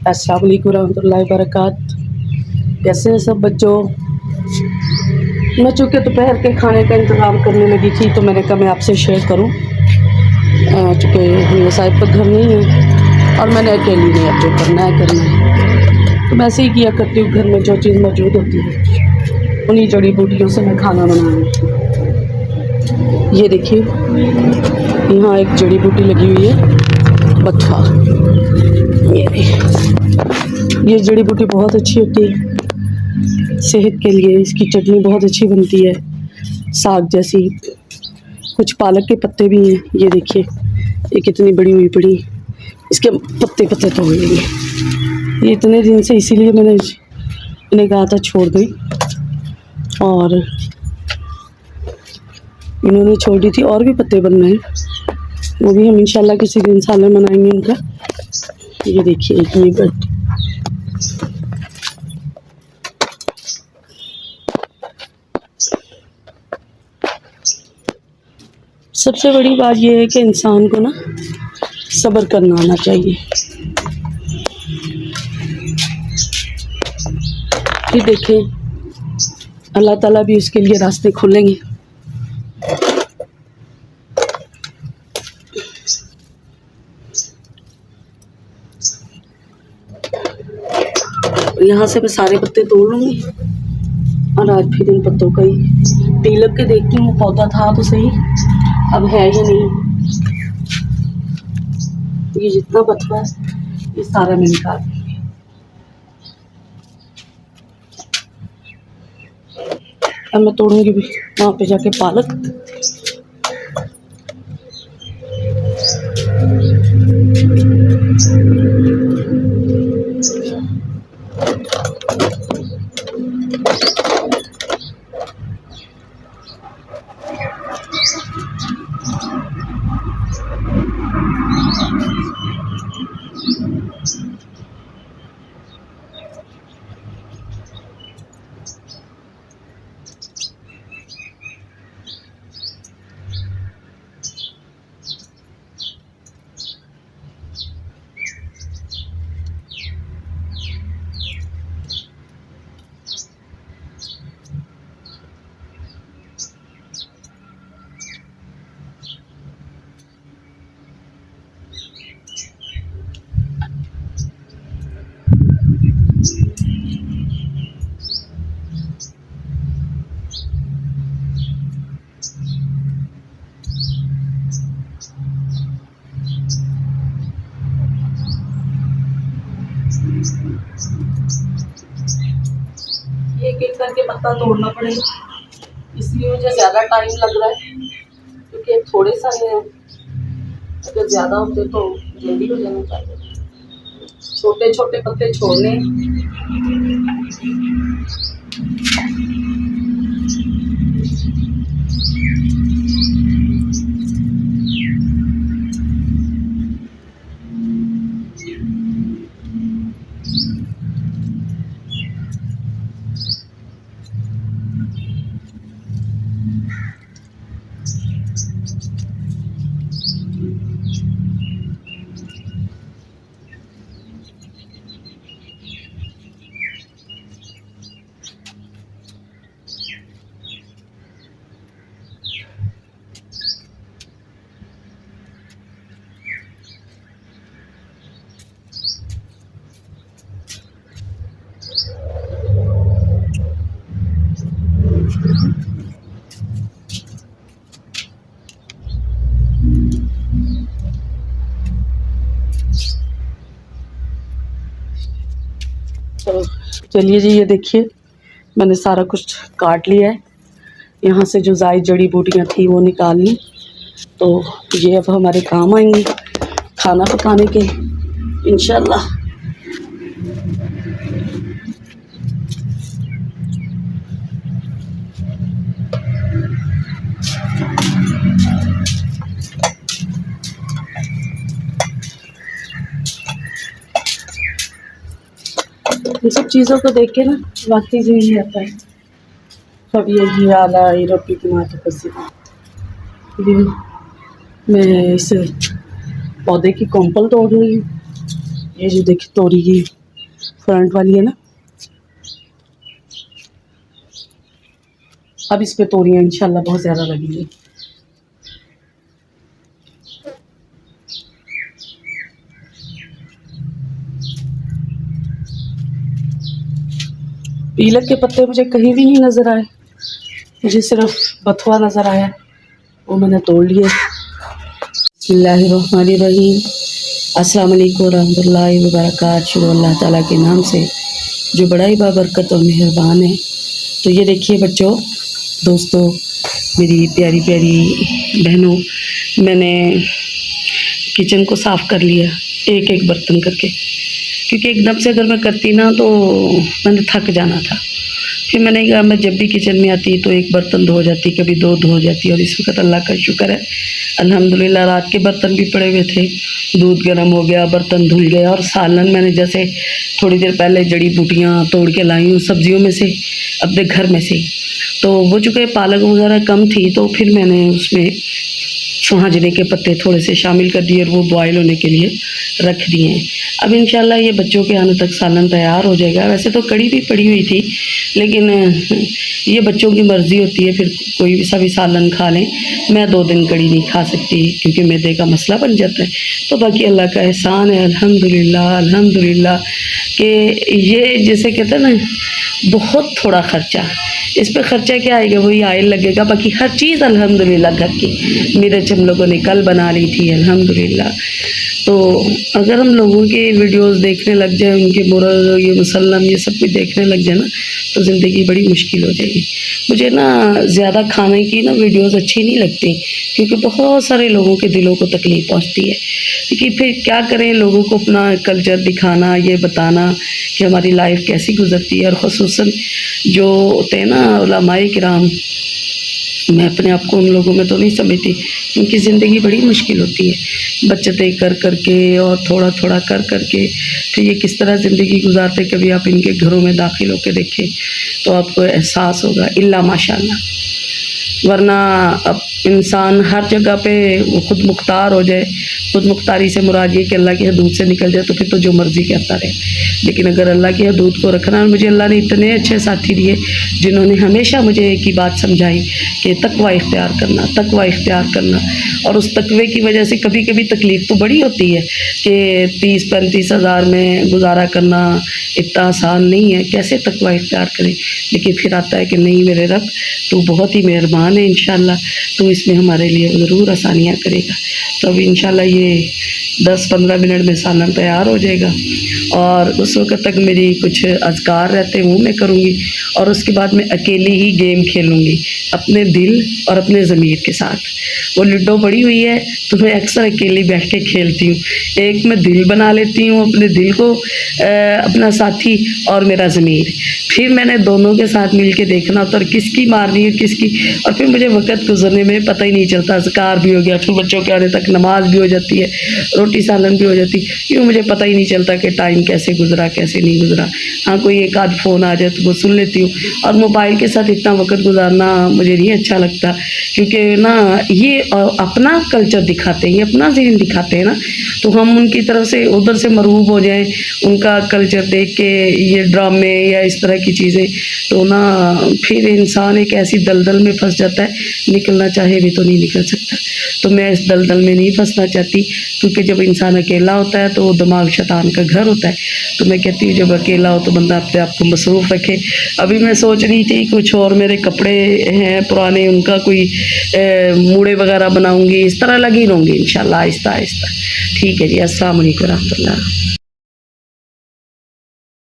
अस्सलाम वालेकुम रहमतुल्लाहि बरकात। कैसे हैं सब बच्चों? मैं चूँकि दोपहर के खाने का इंतज़ाम करने लगी थी तो मैंने कहा मैं आपसे शेयर करूं। चूँकि मेरे साहिब का घर नहीं है और मैंने अकेली नहीं, अब जो करना है करना है, तो मैं ऐसे ही किया करती हूँ। घर में जो चीज़ मौजूद होती है उन्हीं जड़ी बूटियों से मैं खाना बना लेती हूँ। ये देखिए, यहाँ एक जड़ी बूटी लगी हुई है, बत्था। ये जड़ी बूटी बहुत अच्छी होती है सेहत के लिए। इसकी चटनी बहुत अच्छी बनती है, साग जैसी। कुछ पालक के पत्ते भी हैं, ये देखिए, ये कितनी बड़ी हुई पड़ी। इसके पत्ते पत्ते तोड़ लेंगे। ये इतने दिन से इसीलिए मैंने इन्हें कहा था छोड़ दें, और इन्होंने छोड़ दी थी। और भी पत्ते बन रहे हैं, वो भी हम इंशाल्लाह किसी दिन सालन बनाएंगे उनका। ये देखिए, ये बट सबसे बड़ी बात यह है कि इंसान को ना सब्र करना आना चाहिए। फिर देखें, अल्लाह ताला भी उसके लिए रास्ते खोलेंगे। यहाँ से मैं सारे पत्ते तोड़ लूँगी और आज फिर इन पत्तों का ही तिलक के देखती हूँ। पौधा था तो सही, अब है या नहीं। ये जितना बचता है ये सारा मैं निकाल दूँगी। अब मैं तोड़ूंगी भी वहाँ पे जाके पालक। एक एक करके पत्ता तोड़ना पड़ेगा, इसलिए मुझे ज़्यादा टाइम लग रहा है, क्योंकि थोड़े सारे हैं। अगर ज़्यादा होते तो जल्दी हो जाना चाहिए। छोटे छोटे पत्ते छोड़ने। तो चलिए जी, ये देखिए, मैंने सारा कुछ काट लिया है। यहाँ से जो ज़ायद जड़ी बूटियाँ थी वो निकाल ली, तो ये अब हमारे काम आएंगी खाना पकाने के इंशाल्लाह। इन सब चीज़ों को देख के ना वाकई जो ही आता है, सब यही आला रबी की माँ मैं इस पौधे की कोंपल तोड़ रही हूँ। ये जो देखिए तोरी की फ्रंट वाली है ना, अब इस पे तोरियाँ इंशाल्लाह बहुत ज़्यादा लगेंगी। पीलक के पत्ते मुझे कहीं भी नहीं नज़र आए, मुझे सिर्फ बथुआ नज़र आया, वो मैंने तोड़ लिए। बिस्मिल्लाहिर्रहमानिर्रहीम, अस्सलाम वालेकुम रहमतुल्लाहि व बरकातहू। शुरू अल्लाह ताला के नाम से जो बड़ा ही बाबरकत और मेहरबान है। तो ये देखिए बच्चों, दोस्तों, मेरी प्यारी प्यारी बहनों, मैंने किचन को साफ़ कर लिया एक एक बर्तन करके, क्योंकि एकदम से अगर मैं करती ना तो मैंने थक जाना था। फिर मैंने कहा मैं जब भी किचन में आती तो एक बर्तन धो जाती, कभी दो धो जाती। और इस वक्त अल्लाह का शुक्र है, अल्हम्दुलिल्लाह, रात के बर्तन भी पड़े हुए थे, दूध गर्म हो गया, बर्तन धुल गया। और सालन मैंने जैसे थोड़ी देर पहले जड़ी बूटियाँ तोड़ के लाई हूँ सब्जियों में से, अपने घर में से। तो वो चूँकि पालक वगैरह कम थी तो फिर मैंने उसमें सुहाजने के पत्ते थोड़े से शामिल कर दिए और वो बॉयल होने के लिए रख दिए हैं। अब इंशाल्लाह ये बच्चों के आने तक सालन तैयार हो जाएगा। वैसे तो कड़ी भी पड़ी हुई थी, लेकिन ये बच्चों की मर्ज़ी होती है, फिर कोई भी सभी सालन खा लें। मैं 2 दिन कड़ी नहीं खा सकती क्योंकि मैदे का मसला बन जाता है। तो बाकी अल्लाह का एहसान है, अल्हम्दुलिल्लाह अल्हम्दुलिल्लाह, कि ये जैसे कहते हैं ना, बहुत थोड़ा ख़र्चा, इस पे ख़र्चा क्या आएगा, वही ऑयल लगेगा, बाकी हर चीज़ अल्हम्दुलिल्लाह घर की। मिर्च हम लोगों ने कल बना ली थी अल्हम्दुलिल्लाह। तो अगर हम लोगों के वीडियोस देखने लग जाए, उनके मुरद ये मुसल्लम ये सब कुछ देखने लग जाए ना, तो ज़िंदगी बड़ी मुश्किल हो जाएगी। मुझे ना ज़्यादा खाने की ना वीडियोस अच्छी नहीं लगती, क्योंकि बहुत सारे लोगों के दिलों को तकलीफ़ पहुंचती है। क्योंकि फिर क्या करें, लोगों को अपना कल्चर दिखाना, ये बताना कि हमारी लाइफ कैसी गुजरती है। और ख़ुसूसन जो होते हैं ना उलमाए किराम, मैं अपने आप को उन लोगों में तो नहीं समझती, उनकी ज़िंदगी बड़ी मुश्किल होती है, बचतें कर कर के और थोड़ा थोड़ा कर कर के, तो ये किस तरह ज़िंदगी गुजारते। कभी आप इनके घरों में दाखिल होकर देखें तो आपको एहसास होगा, इल्ला माशाल्लाह। वरना अब इंसान हर जगह पे वो खुद मुख्तार हो जाए, खुद मुख्तारी से मुराद ये कि अल्लाह की हदूद से निकल जाए, तो फिर तो जो मर्ज़ी करता रहे। लेकिन अगर अल्लाह की हदूद को रखना, और मुझे अल्लाह ने इतने अच्छे साथी दिए जिन्होंने हमेशा मुझे एक ही बात समझाई कि तकवा इख्तियार करना, तकवा इख्तियार करना। और उस तकवे की वजह से कभी कभी तकलीफ़ तो बड़ी होती है कि 30-35 हज़ार में गुजारा करना इतना आसान नहीं है, कैसे तकवा इख्तियार करें। लेकिन फिर आता है कि नहीं मेरे रब, तू बहुत ही मेहरबान है, इंशाल्लाह तू इसमें हमारे लिए ज़रूर आसानियाँ करेगा। तो अब इंशाल्लाह ये 10-15 मिनट में सालन तैयार हो जाएगा, और उस वक्त तक मेरी कुछ अज़कार रहते हैं वो मैं करूँगी, और उसके बाद मैं अकेली ही गेम खेलूँगी अपने दिल और अपने ज़मीर के साथ। वो लूडो पड़ी हुई है तो मैं अक्सर अकेली बैठ के खेलती हूँ। एक मैं दिल बना लेती हूँ, अपने दिल को अपना साथी और मेरा ज़मीर, फिर मैंने दोनों के साथ मिल के देखना होता है किसकी मारनी है किसकी। और फिर मुझे वक्त गुजरने में पता ही नहीं चलता, ज़कार भी हो गया, फिर बच्चों के आने तक नमाज भी हो जाती है, रोटी सालन भी हो जाती है, यूँ मुझे पता ही नहीं चलता कि टाइम कैसे गुजरा कैसे नहीं गुजरा। हाँ, कोई एक आध फ़ोन आ जाए तो वो सुन लेती हूँ। और मोबाइल के साथ इतना वक्त गुजारना मुझे नहीं अच्छा लगता, क्योंकि ना ये अपना कल्चर दिखाते हैं, ये अपना ज़हन दिखाते हैं ना, तो हम उनकी तरफ से उधर से मरूब हो जाएं, उनका कल्चर देख के, ये ड्रामे या इस तरह की चीज़ें, तो ना फिर इंसान एक ऐसी दलदल में फंस जाता है, निकलना चाहे भी तो नहीं निकल सकता। तो मैं इस दलदल में नहीं फंसना चाहती, क्योंकि जब इंसान अकेला होता है तो दिमाग शैतान का घर होता है। तो मैं कहती हूँ जब अकेला हो तो बंदा अपने आप को मसरूफ़ रखे। अभी मैं सोच रही थी कुछ और मेरे कपड़े हैं पुराने, उनका कोई मूड़े वगैरह बनाऊँगी, इस तरह लगी रहूँगी इंशाल्लाह आहिस्ता आहिस्ता। ठीक है जी, अस्सलाम वालेकुम रहमतुल्लाह।